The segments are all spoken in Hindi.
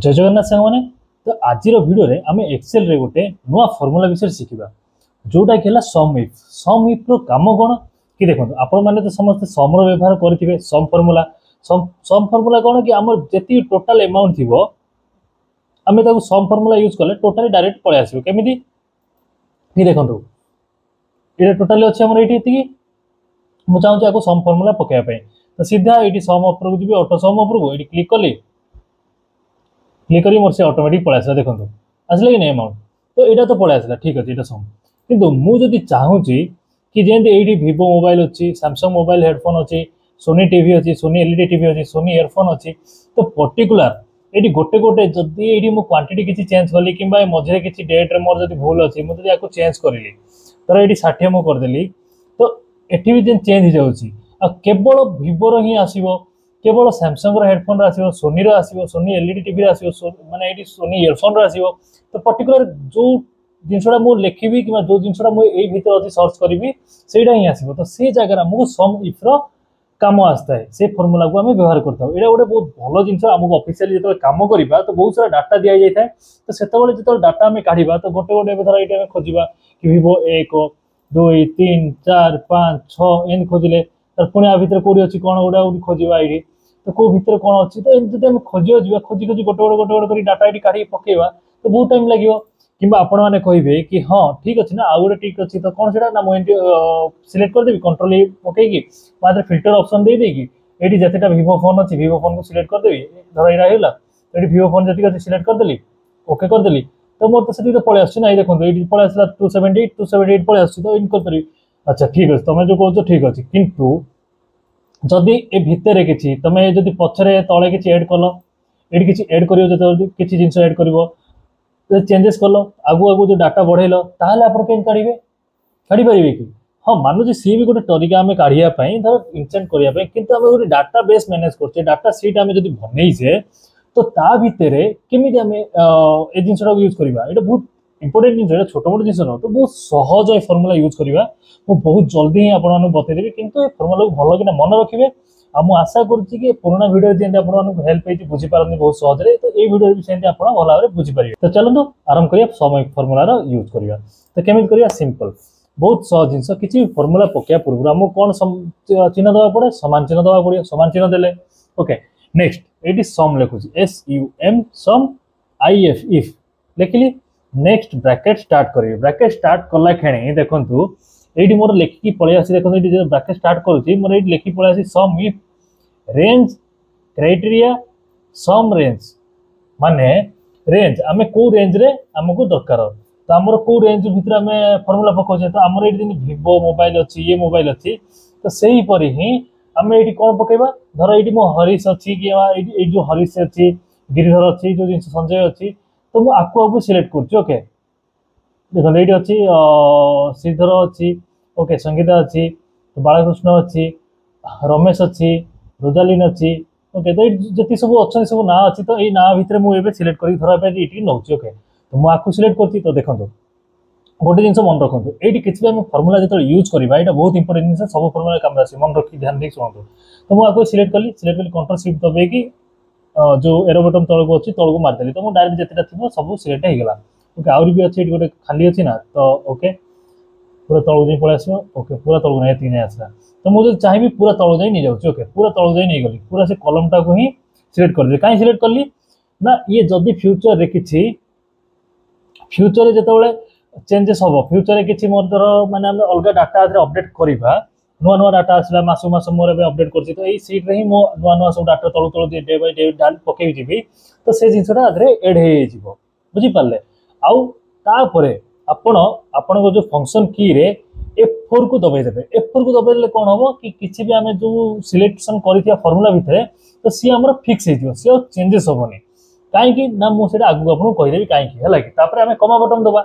जय जगन्नाथ सांग मैंने तो आज भिडियो रे आम एक्सेल रे गोटे नुआ फॉर्मूला विषय शिखा जोटा कि सम इफ रो काम कौन कि देखो आपण मैंने तो समस्त सम रो व्यवहार करेंगे सम फॉर्मूला कौन कि आम जी टोटाल अमाउंट थी आम सम फॉर्मूला यूज कले टोटाली डायरेक्ट पलि आसो केमी देखो ये टोटाली अच्छे आम ये मुझे चाहूँगी आपको सम फॉर्मूला पकाइबा तो सीधा ये सम उपरକୁ जी ऑटो सम उपरକୁ ये क्लिक कली मोर से ऑटोमेटिक पलि आसला देखो आसला कि नहीं अमाउंट तो यहाँ तो पलि आसला ठीक अच्छे ये सम किंतु मुझे चाहूँगी कि जमी ये वीवो मोबाइल अच्छी सैमसंग मोबाइल हेडफोन अच्छी सोनी टीवी अच्छी सोनी एलईडी टीवी अच्छी सोनी इयरफोन अच्छी तो पर्टिकुलर ये गोटे गोटे जदि ये क्वांटिटी किसी चेंज कली कि मझे किसी डेट्रे मोर जब भूल अच्छी मुझे आपको चेंज करी तर ये 60 मु करदेली तो ये भी चेंज हो जाऊँगी केवल वीवोर ही आसो केवल सैमसंग हेडफोन आसो सोनी आसो सोनी एलईडी टीवी आसो माने ये सोनी इयरफोन आसो तो पर्टिकुलर जो जिनसा मुझे लिखी कि जो जिनसा मुझे भर अच्छी सर्च करी से ही आसो तो से जगह आमको सम इफ्र काम आसता है से फर्मूला को आम व्यवहार करता यहाँ गोटे बहुत भल जिन आमको ऑफिशियली जो कम करवा तो बहुत सारा डाटा दि जाए तो से जो डाटा आम काढ़ा तो गोटे गोटे धर ये खोजा कि वीवो 1 2 3 4 5 6 एन खोजिले पुणी आ भर कौटी अच्छी कौन गोटे खोजा ये तो कौ भर कौन अच्छी तो एमती जब खोजी जा खोजी खोजी गोटे गोटे डाटा ये काढ़ी पकेवा तो बहुत टाइम लगे कि आपण मैंने कहे कि हाँ ठीक अच्छे ना आउ गोटे ठीक अच्छी तो कौन से ना मुझे सिलेक्ट करदेवी कंट्रोल पकईकि मुझे फिल्टर ऑप्शन दे देगी ये जितेटा वीवो फोन अच्छी वीवो फोन को सिलेक्ट करदेवी धर यहाँ है वीवो फोन जी अच्छी सिलेक्ट करदेली ओके करदेली तो मोर तो से पलि आस देखो ये पलि आसला 278 पलि आस तो इन कर अच्छा ठीक अच्छे तुम जो कहो ठीक अच्छे किंतु जदि ए भितर किसी तुम जब पछरे तले किसी एड कल ये किसी एड कर किसी जिन एड कर चेंजेस कल आगु आगु जो डाटा बढ़ेल ताहले आप काढ़े काढ़ी पारे कि हाँ मानुची सी भी गोटे तरीका आम काढ़ापी धर इंसेंट करने कि गोटे डाटा बेस मैनेज कर डाटा सीट आम जब बनईचे तो ता भितर केमी आम ए जिनसा यूज करवा ये बहुत इंपोर्टेंट जिन छोट मोट जिन तो बहुत सहज फर्मूला यूज करवा बहुत जल्दी ही आपको बतईदेवी किंतु फर्मूला को भल कि मन रखिए मुझे आशा करुँची पुराना भिडियो जमी आपको हेल्प होती बुझीपारती बहुत सहजरे तो ये भिडियो भी सेमती आप भल भाव बुझीपारे तो चलते आरंभ करिए समय फर्मूलार यूज करवा तो केमी करवा सिंपल बहुत सहज जिनस किसी फर्मूला पकड़ा पूर्व आमको कौन चिन्ह देवा पड़े सामान चिन्ह देवा पड़े सामान चिन्ह देले ओके नेक्स्ट ये सम लिखुची SUM सम IF इफ लिखिली नेक्स्ट ब्रैकेट स्टार्ट करेंगे ब्रैकेट स्टार्ट कला खेणे देखु ये मोर लिखिकी पलि आसी देखो ये ब्रैकेट स्टार्ट करुँची मोर ये लिखी पलि आसी sum if range criteria sum range माने रेंज आम कौ रेंज रे आमको दरकार तो आमर कौ रेंज भितर आम फर्मूला पकाचे तो आमर ये वीवो मोबाइल अच्छी ये मोबाइल अच्छी तो से हीपरि ही आम ये कौन पकेबा धर ये मो हरीश अच्छी कि जो हरीश अच्छी गिरिधर अच्छी जो जिन संजय अच्छी तो मुझे आपको सिलेक्ट कर देखो ये अच्छी श्रीधर अच्छी ओके संगीता अच्छी तो बालकृष्ण अच्छी रमेश अच्छी रोजालीन अच्छी ओके तो ये सब अच्छा सब ना अच्छी तो ये ना भितर मुझे सिलेक्ट कर धर ये नौ ओके तो मुझे आपको सिलेक्ट कर तो देखो गोटे जिन मन रखु ये किसी भी फर्मूला जो यूज करवा यहाँ बहुत इंपोर्टेंट जिन सब फर्मूला काम आस मन रखी ध्यान देख शुणु तो मुझे आपको सिलेक्ट कली कंट्रोल शिफ्ट दबाई जो एरो बटन तौक अच्छी तौक मारिदेली तो मुझे डायरेक्ट जितना थी सब सिलेक्ट होगा ओके आहरी भी अच्छी गोटे खाली अच्छी ना तो ओके पूरा तौक जाए पलि आसो ओके पूरा तौक नहीं तीन आसला तो मुझे चाहिए पूरा तौक जाए नहीं जाऊँगी ओके पूरा तौक जाए नहीं गली पूरा से कलमटा को ही सिलेक्ट कर कहीं सिलेक्ट कली ना ये जदि फ्यूचर रे किसी फ्यूचर जो चेंजेस हम फ्यूचर किसी मोर माने अलग डाटा अपडेट करवा नुआ नुआ डाटा आसला मासु मास मोर अपडेट कर तो ये सीट्रे ही मो नुआ नुआ सब डाटा तलू तलू डे बाय डे पकई जी तो से जिनसा एड हो बुझीपारे आउे आपण जो फंक्शन की रे F4 को दबाईदे F4 को दबाइले कौन हम कि किसी भी आम जो सिलेक्शन कर फर्मूला भितर तो सी आम फिक्स हो सी चेंजेस हेनी कहीं ना मुझे आगू आपको कहीदेवी कहीं है आम कमा बटन दबा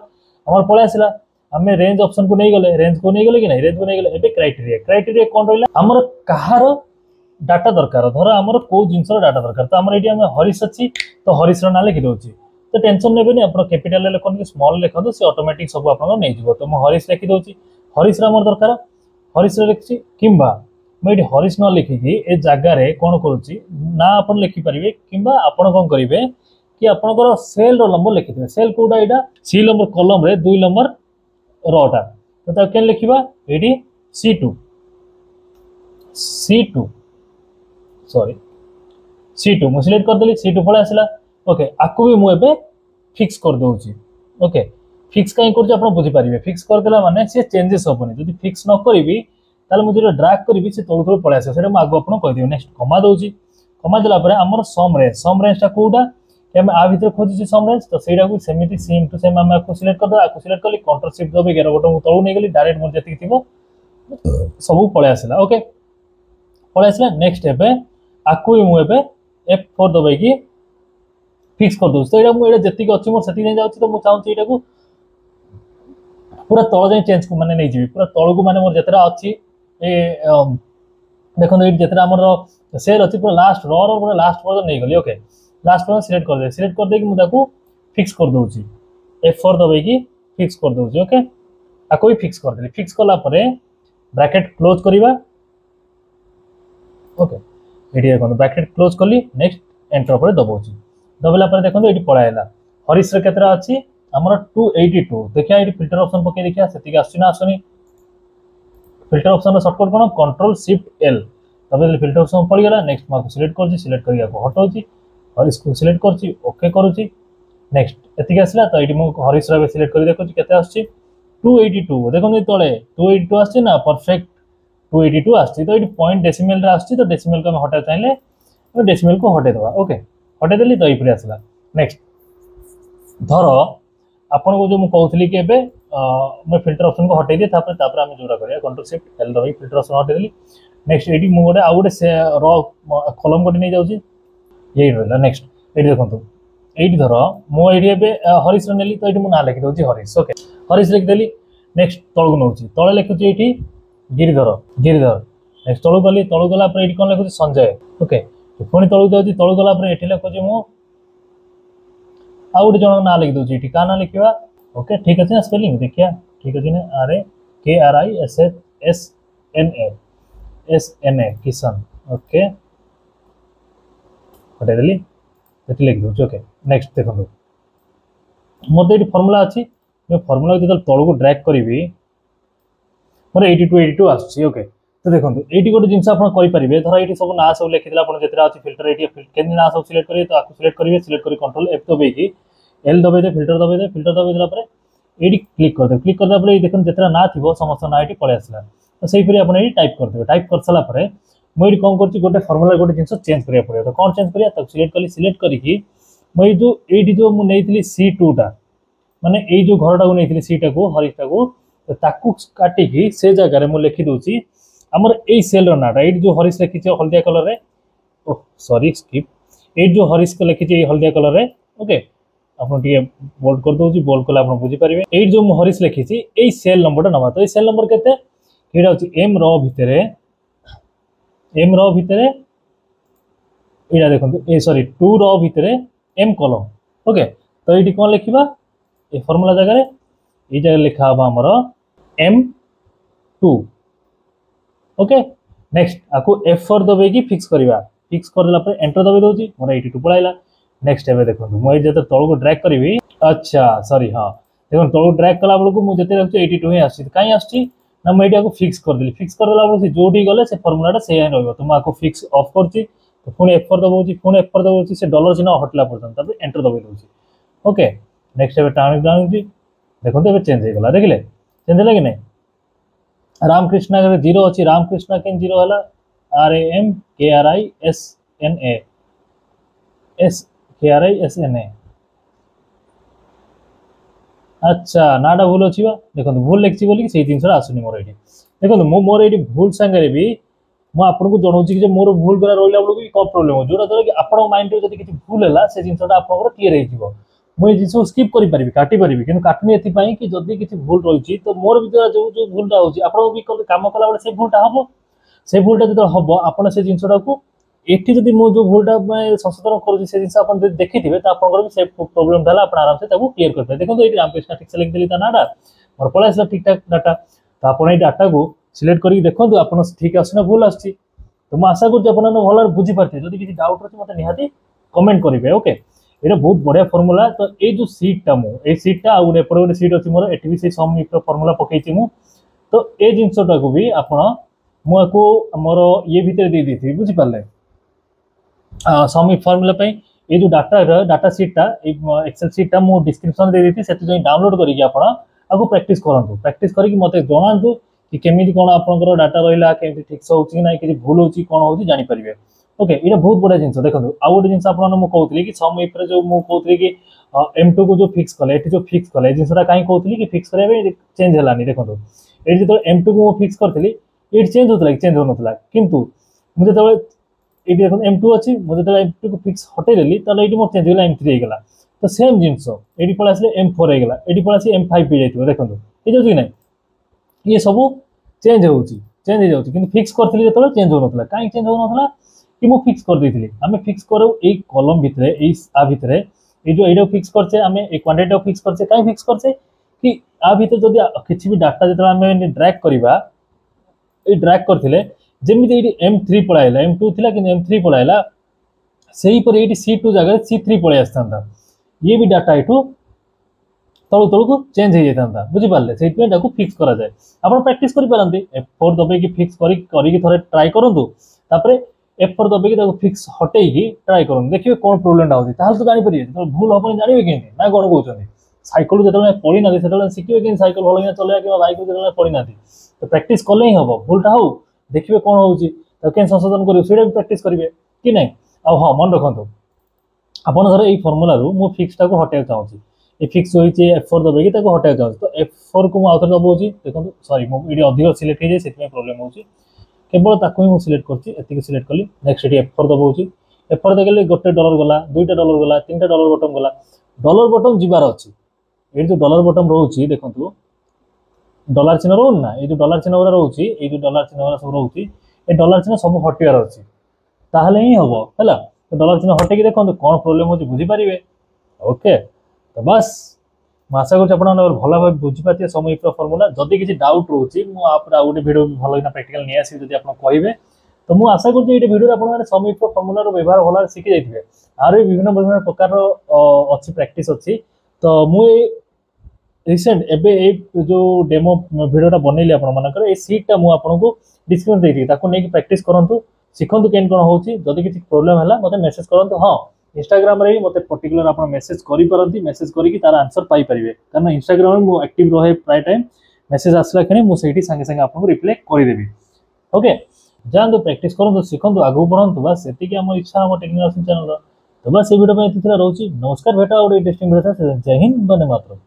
आम पलि आसला आम रेंज ऑप्शन को नहीं गले रेंज को नहीं गले कि नहीं रेंज को नहीं गले एबे क्राइटेरिया कौन रहा आमर कहार डाटा दरकार धर आमर कौ जिनस डाटा दरकार तो आम ये हरीश अच्छी तो हरीश ना लिखी दूसरी तो टेंशन ने आप कैपिटाल लिखते कि स्मॉल लिखते सी ऑटोमेटिक सब आप नहीं तो मुझे हरीश लिखी दूसरी हरीश आमर दरकार हरीश लिखी कि मुझे हरीश न लिखिकी ए जगार कौन करुच्ची ना आप लिखिपारे कि आपड़ कौन करेंगे कि आपनकर सेल रो नंबर लिखिथिबे सेल कोडा एटा सी नंबर कॉलम रे 2 नंबर रोटा तो ता केन लिखिबा AD C2 C2 sorry C2 मु सिलेक्ट कर देली C2 पळे आसला ओके आकु भी मु एबे फिक्स कर दोउची ओके फिक्स काई करछ आपण बुझी परिबे फिक्स कर देला माने से चेंजेस होबनी जदी फिक्स न करिवि ताले मु जेटा ड्रैग करिवि से तळु तळु पळे आसे सेटा मु आगु आपण कहि दियो नेक्स्ट कमा दोउची कमा देला परे हमर सम रेंज ता कोडा कि हम आ भीतर खोजि सम रेंज तो सेटा को सेमिति सेम टू सेम हम आकु सिलेक्ट कर दो आकु सिलेक्ट करली कंट्रोल शिफ्ट दबे 11 बटन मु तळु नै गेली डायरेक्ट मु जति थिबो सब पळे आसला ओके पळे आसला नेक्स्ट एबे आकु मु एबे F4 दबे की फिक्स कर दो तो एटा मु एटा जति अछि मोर सति नै जाउछि तो मु चाहूछि एटा को पूरा तळ जाय चेंज को माने नै जिवि पूरा तळ को माने मोर जतरा अछि ए देखो एट जतरा हमर शेयर अछि पूरा लास्ट रो रो पूरा लास्ट वर्जन नै गली ओके लास्ट वर्जन सिलेक्ट कर दे कि मु ताको फिक्स कर दोछि F4 दबे की फिक्स कर दोछि ओके आ कोई फिक्स कर देली फिक्स करला परे ब्रैकेट क्लोज करिवा ओके एटी देखो ब्रैकेट क्लोज करली नेक्स्ट एंटर पर दबोछि दबला पर देखो एटी पळाइला हरिस रे केतरा अछि हमर 282 देखिया एटी फिल्टर ऑप्शन पके देखिया सेति के आछी ना आसनी फिल्टर ऑप्शन रो शॉर्टकट कोन कंट्रोल शिफ्ट एल तबे फिल्टर ऑप्शन पड़ी गला नेक्स्ट माको सिलेक्ट करछि सिलेक्ट करिया को हटोछि और इसको सिलेक्ट करछि ओके करूछि नेक्स्ट एति के आसला तो एटी मो हरिस रे सिलेक्ट करि देखो केते आछी 282 देखो नि तळे 282 आछी ना परफेक्ट 282 आछी तो एटी पॉइंट डेसिमल रे आछी तो डेसिमल को हम हटा चाहिले तो डेसिमल को हटे दवा ओके हटे देली तो इपरे आसला नेक्स्ट धरो आपन को जो मु कहउथली कि एबे मैं फिल्टर ऑप्शन को हटे दे तापर हम जोड़ा करिया कंट्रोल शिफ्ट एल दबाई फिल्टर ऑप्शन हटे देली नेक्स्ट एडी मु गोटे आ गोटे से रो कॉलम गोटे नै जाउची यही रहला नेक्स्ट एडी देखंतु एडी धरो मु एडी एबे हरिस नेली तो एडी मु ना लिखि दोची हरिस ओके हरिस लिख देली नेक्स्ट तळगु नउची तळे लिखुची एठी गिरिधर नेक्स्ट तळु गला पर एडी कोन लिखुची संजय ओके पुणी तळु जाउची तळु गला पर एठी लिखुची मु आ गोटे जण ना लिखि दोची एठी का ना लिखिबा ओके ठीक अछि ना स्पेलिंग देखिया ठीक अछि ना KRISSNA किशन ओके हटे देली एठी लिखि दोची ओके नेक्स्ट देखो मोर एठी फार्मूला अछि मैं फार्मूला जदल तळु को ड्रैग करिवि मोर 82 आछि ओके तो देखो एटी गोटे जिनस आप करि परिबे धर एटी सब ना सब लिखि दिला आपण जेतरा अछि फिल्टर एटी केन ना सब सिलेक्ट करिवे तो आकु सिलेक्ट करी कंट्रोल F दबे की L दबे दे फिल्टर दबे दिला पर एटी क्लिक करदा पर देखन जेतरा ना थिबो समस्त ना एटी पळे आसला तो सेही परि आपण एटी टाइप करदेबे टाइप कर सला पर मैं एटी कोन करछि गोटे फार्मूला गोटे जिनस चेंज करिया पड़े तो कोन चेंज करिया तो सिलेक्ट करी कि मैं जो एटी जो मु नेइतली C2 टा माने ए जो घरटा को नेइतली C टा को हरिस टा को ताकू काटी की से जगह रे मु लिखि दोछि हमर ए सेल रो नाटा एट जो हरिस लिखि छै हल्दिया कलर रे ओ सॉरी स्किप एट जो हरिस को लिखि छै हल्दिया कलर रे ओके आपण टिए बोल्ड कर दोछि बोल्ड कला आपण बुझी परिबे एट जो मु हरिस लिखि छै ए सेल नंबर नबा तो ए सेल नंबर केते एटा होछि एम रो भितरे एटा देखंतु ए सॉरी 2 रो भितरे एम कॉलम ओके तो एटी कोन लिखिबा ए फार्मूला जगह रे ए जगह लिखा बा हमर M2 ओके नेक्स्ट आको F4 दबे की फिक्स कर देला पर एंटर दबे दोची मोर 82 पळाइला नेक्स्ट एबे देखो मु ए जते तळ को ड्रैग करबी अच्छा सॉरी हां देखो तळ को ड्रैग कला बळको मु जते रखछि 82 ही आछि काई आछि ना मैं एटा को फिक्स कर देला बळको से जोडी गले से फार्मूलाटा से ही रहबो तो म आको फिक्स ऑफ करछि तो पुनी F4 दबोछि से डॉलर चिन्ह हटला पर्यंत तब एंटर दबे दोछि ओके नेक्स्ट एबे टाइम जाउछि देखो तो चेंज हो गला देखले चेंज होला कि नहीं रामकृष्ण के 0 अछि रामकृष्ण के 0 होला RAMKRISNA अच्छा नाडा भूल अछि बा देखो भूल लिखछि बोली कि सेही जिनसरा आसुनी मोर एठी देखो मोर एठी भूल संगे भी मु आपन को जणौछि कि जे मोर भूल करा रोइला बळको कि कोन प्रॉब्लम हो जोरा धर कि आपन माइंड रे जदी किछि भूल हैला से जिनसटा आपन को क्लियर हे जिवो मु जिस स्किप करि परिबी काटी परिबी किन काटनी एति पई कि जदी किछि भूल रहिछि तो मोर भीतर जो भूलटा होछि आपन भी काम कला बळे से भूलटा हबो से भूलटा जदि हबो आपन से जिनसटा को एठी जदि मो जो भूलटा मैं संशोधन करू से जिनस आपन जदि देखिथिबे त आपन भी से प्रॉब्लम दाला आपन आराम से ताकू क्लियर करबे देखो एठी रामकृष्ण ठीक से लिख देली ता नाडा मोर पळा आसला ठीक ठाक डाटा तो आपन ए डाटा को सिलेक्ट करी देखो आपन ठीक आसना भूल आछि तो म आशा करछि आपन भलो बुझी पारथि जदि किछि डाउट रहछि मते निहाती कमेंट करिवे ओके এটা বহুত বড়িয়া ফর্মুলা। তো এই যে সিটটা মু এই সিটটা আর গোটে এপଟେ গোটে সিট ଅଛି ମୋର ଏଠି ବି ସେଇ ସମ୍ ଇଫ୍ର ଫର୍ମୁଲା ପକେଇଛି ମୁଁ। ତ ଏ ଜିନିଷଟାକୁ ବି ଆପଣ ମୁଁ ଆକୁ ଆମର ଇଏ ଭିତରେ ଦେଇ ଦେଇଥିବି ବୁଝିପାରିଲେ ସମ୍ ଇଫ୍ ଫର୍ମୁଲା ପାଇଁ এই যে ডাটা সিটটা এই এক্সেল সিটটা মু ডিসক্রিপশন দেଇ ଦେଇଥିବି ସେଠି ଯାଇ ଡାଉନଲୋଡ୍ କରିକି ଆପଣ ଆକୁ ପ୍ରାକ୍ଟିସ୍ କରନ୍ତୁ। ପ୍ରାକ୍ଟିସ୍ କରିକି ମୋତେ ଜଣାନ୍ତୁ कि केमिति कौन आपनकर डाटा रहिला केमिति ठीक से होची ना कि भूल होची कौन होची जानि परिबे। ओके एटा बहुत बड़ा जिंस देखो आ गोटे जिंस आपन मु कहउतली कि सम इफ रे जो मु कहउतली कि M2 को जो फिक्स कले एठी जो फिक्स कले जिंसटा काई कहउतली कि फिक्स करबे चेंज हलानी देखो एठी जो M2 को मु फिक्स करथली एठी चेंज होतला कि चेंज होनतला किंतु मु जेतबे एठी देखो M2 अछि मु जेतबे M2 को फिक्स हटे देली तले एठी मोर चेंज होला M3 हे गेला। तो सेम जिंस एठी पळे आसले M4 हे गेला एठी पळे आसी M5 पे जाइतो देखो ए जो कि नै ये सब चेंज हो कि फिक्स करथली जेतबे चेंज होनतला काई चेंज होनतला कि मु फिक्स कर देथिली हमें फिक्स करू ए कॉलम भितरे ए आ भितरे ए जो एडो फिक्स करछे हमें ए क्वांटिटी फिक्स करछे काई फिक्स करछे कि आ भितर जदी किछि भी डाटा जेतबे हमें ड्रैग करबा ए ड्रैग करथिले जेमिति एडी M3 पळाइला M2 थिला कि M3 पळाइला सेही पर एडी C2 जगह C3 पळे आस्तांता ये भी डाटा एठू तळु तळु को चेंज हो जाता बुझी पाले सेटमेंट को फिक्स करा जाए आपण प्रैक्टिस करि पारंती F4 दबे कि फिक्स करी कि थरे ट्राई करंतु तापरे F4 दबे कि ताको फिक्स हटेई कि ट्राई करन देखिबे कोन प्रॉब्लम होती ताहल तो जानि परिबे तो भूल होबनी जानिबे केंती ना कोन कहउछन्ती साइकिल जेतले पड़ी ना सेतले सिकिबे कि साइकिल भलो कि चलेया कि बाइक जेतले पड़ी ना तो प्रैक्टिस करले ही हबो भूलटा हो देखिबे कोन होउची तो केन संशोधन करियो सेडा प्रैक्टिस करिवे कि नै आ हां मन रखंतु आपण धर एई फार्मूला रू मु फिक्स टाको हटेय चाहूची ए फिक्स होइचे F4 दबे कि ताको हटेय चाहूची तो F4 को मु आउथर दबोची देखंतु सॉरी मु इडी अधिक सिलेक्ट हे जे सेतमे प्रॉब्लम होउची केवल ताको ही मु सिलेक्ट करची एतिक सिलेक्ट कली नेक्स्ट एडी F4 दबोची F4 देगले गोटे डॉलर गला दुईटा डॉलर गला तीनटा डॉलर बटन गला डॉलर बटन जिबार अछि ए जो डॉलर बटन रहउची देखंतु डॉलर चिन्ह रहउ ना ए जो डॉलर चिन्ह वाला रहउची ए जो डॉलर चिन्ह वाला सब रहउची ए डॉलर चिन्ह सब हटियार अछि ताहले ही हबो हला तो डॉलर चिन्ह हटे कि देखंतु कोन प्रॉब्लम होची बुझी परिबे ओके तो बस आशा कर भल भाव बुझी पाते समय इफ्र फर्मूला जदि किसी डाउट रोचे मुझे गोटे भिडियो भल प्रैक्टिकल नहीं आसबि जदि आप कहे तो मुझे आशा कर भिडियो आप समय इफ्र फर्मूलार व्यवहार भल शिखी जाइए आर विभिन्न विभिन्न प्रकार अच्छी प्रैक्टिस अच्छी तो मुझे रिसेंट एवं जो डेमो भिडियोटा बनैली आपर सीटा मुझे डिस्क्रिप्शन देती नहीं प्रैक्टिस करूँ शिखु केन कौन होती किसी प्रोब्लेम है मतलब मेसेज करूँ हाँ इंस्टाग्राम रे मते पर्टिकुलर आप मेसेज करि परंती मेसेज करी तार आंसर पाई परिबे कारण इंस्टाग्राम रे मु एक्टिव रहे प्राय टाइम मेसेज आसला खणी मु सेठी संगे संगे आपको रिप्लाई करि देबी ओके जानतो प्रैक्टिस करंतो शिखंतो आगु बढ़ंतो बस एति कि हम इच्छा हम टेक्निकल चैनल तो बस ये वीडियो में इति रहउची नमस्कार भेटा और इंटरेस्टिंग वीडियो जय हिंद वंदे मातरम।